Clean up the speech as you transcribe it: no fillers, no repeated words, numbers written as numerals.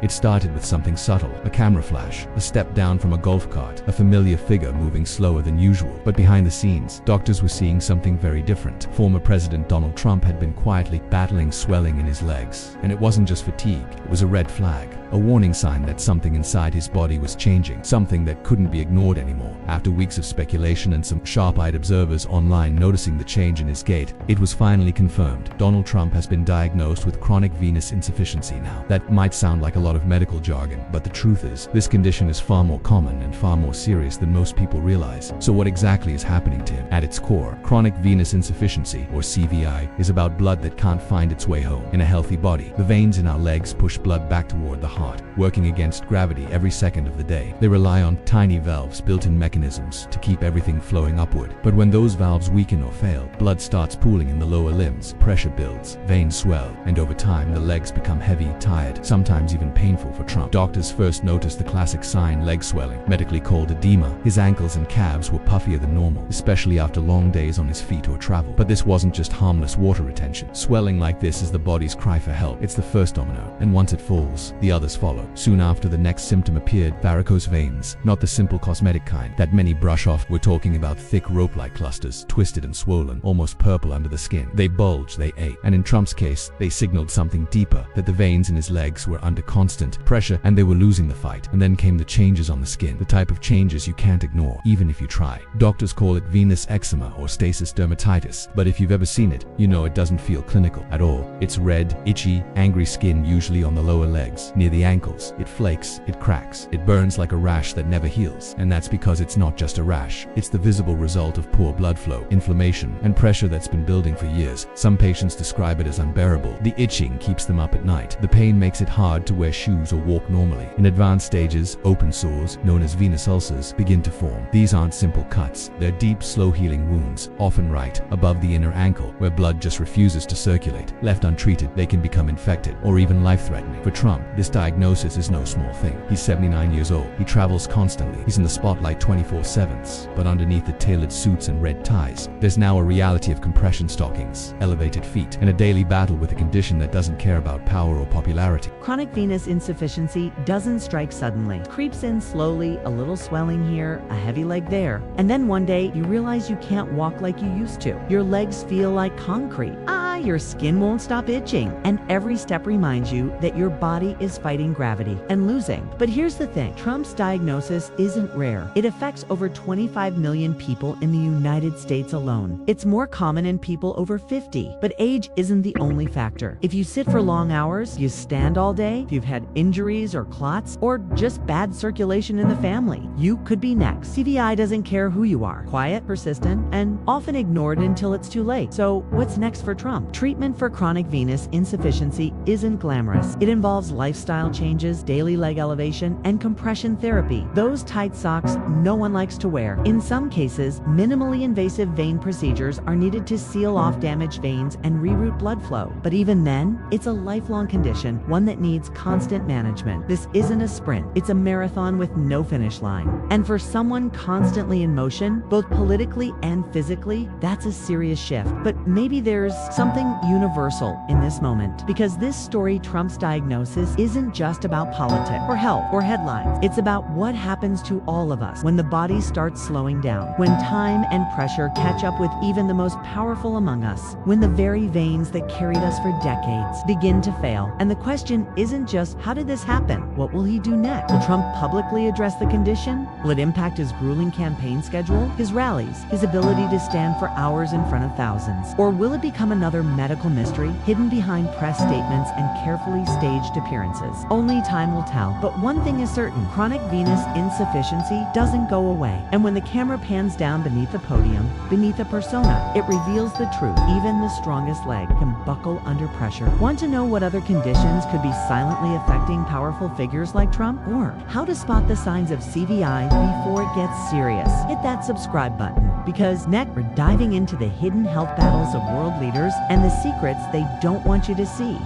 It started with something subtle, a camera flash, a step down from a golf cart, a familiar figure moving slower than usual. But behind the scenes, doctors were seeing something very different. Former President Donald Trump had been quietly battling swelling in his legs. And it wasn't just fatigue, it was a red flag. A warning sign that something inside his body was changing, something that couldn't be ignored anymore. After weeks of speculation and some sharp-eyed observers online noticing the change in his gait, it was finally confirmed. Donald Trump has been diagnosed with chronic venous insufficiency now. That might sound like a lot of medical jargon, but the truth is, this condition is far more common and far more serious than most people realize. So what exactly is happening to him? At its core, chronic venous insufficiency, or CVI, is about blood that can't find its way home. In a healthy body, the veins in our legs push blood back toward the heart, working against gravity every second of the day. They rely on tiny valves, built-in mechanisms, to keep everything flowing upward. But when those valves weaken or fail, blood starts pooling in the lower limbs, pressure builds, veins swell, and over time the legs become heavy, tired, sometimes even painful for Trump. Doctors first noticed the classic sign, leg swelling, medically called edema. His ankles and calves were puffier than normal, especially after long days on his feet or travel. But this wasn't just harmless water retention. Swelling like this is the body's cry for help. It's the first domino, and once it falls, the others follow. Soon after, the next symptom appeared: varicose veins. Not the simple cosmetic kind that many brush off. We're talking about thick rope-like clusters, twisted and swollen, almost purple under the skin. They bulge, they ache. And in Trump's case, they signaled something deeper, that the veins in his legs were under constant pressure and they were losing the fight. And then came the changes on the skin, the type of changes you can't ignore, even if you try. Doctors call it venous eczema or stasis dermatitis, but if you've ever seen it, you know it doesn't feel clinical at all. It's red, itchy, angry skin, usually on the lower legs, near the ankles. It flakes, it cracks, it burns like a rash that never heals. And that's because it's not just a rash. It's the visible result of poor blood flow, inflammation, and pressure that's been building for years. Some patients describe it as unbearable. The itching keeps them up at night. The pain makes it hard to wear shoes or walk normally. In advanced stages, open sores, known as venous ulcers, begin to form. These aren't simple cuts. They're deep, slow-healing wounds, often right above the inner ankle, where blood just refuses to circulate. Left untreated, they can become infected or even life-threatening. For Trump, this diagnosis is no small thing. He's 79 years old. He travels constantly. He's in the spotlight 24/7. But underneath the tailored suits and red ties, there's now a reality of compression stockings, elevated feet, and a daily battle with a condition that doesn't care about power or popularity. Chronic venous insufficiency doesn't strike suddenly. It creeps in slowly, a little swelling here, a heavy leg there, and then one day you realize you can't walk like you used to. Your legs feel like concrete. Your skin won't stop itching, and every step reminds you that your body is fighting gravity and losing. But here's the thing, Trump's diagnosis isn't rare. It affects over 25 million people in the United States alone. It's more common in people over 50, but age isn't the only factor. If you sit for long hours, you stand all day, if you've had injuries or clots, or just bad circulation in the family, you could be next. CVI doesn't care who you are, quiet, persistent, and often ignored until it's too late. So what's next for Trump? Treatment for chronic venous insufficiency isn't glamorous. It involves lifestyle changes, daily leg elevation, and compression therapy. Those tight socks no one likes to wear. In some cases, minimally invasive vein procedures are needed to seal off damaged veins and reroute blood flow. But even then, it's a lifelong condition, one that needs constant management. This isn't a sprint. It's a marathon with no finish line. And for someone constantly in motion, both politically and physically, that's a serious shift. But maybe there's something universal in this moment, because this story, Trump's diagnosis, isn't just about politics or health or headlines. It's about what happens to all of us when the body starts slowing down, when time and pressure catch up with even the most powerful among us, when the very veins that carried us for decades begin to fail. And the question isn't just, how did this happen? What will he do next? Will Trump publicly address the condition? Will it impact his grueling campaign schedule, his rallies, his ability to stand for hours in front of thousands? Or will it become another medical mystery hidden behind press statements and carefully staged appearances? Only time will tell. But one thing is certain, chronic venous insufficiency doesn't go away. And when the camera pans down beneath the podium, beneath a persona, it reveals the truth. Even the strongest leg can buckle under pressure. Want to know what other conditions could be silently affecting powerful figures like Trump? Or how to spot the signs of CVI before it gets serious? Hit that subscribe button, because next we're diving into the hidden health battles of world leaders and the secrets they don't want you to see.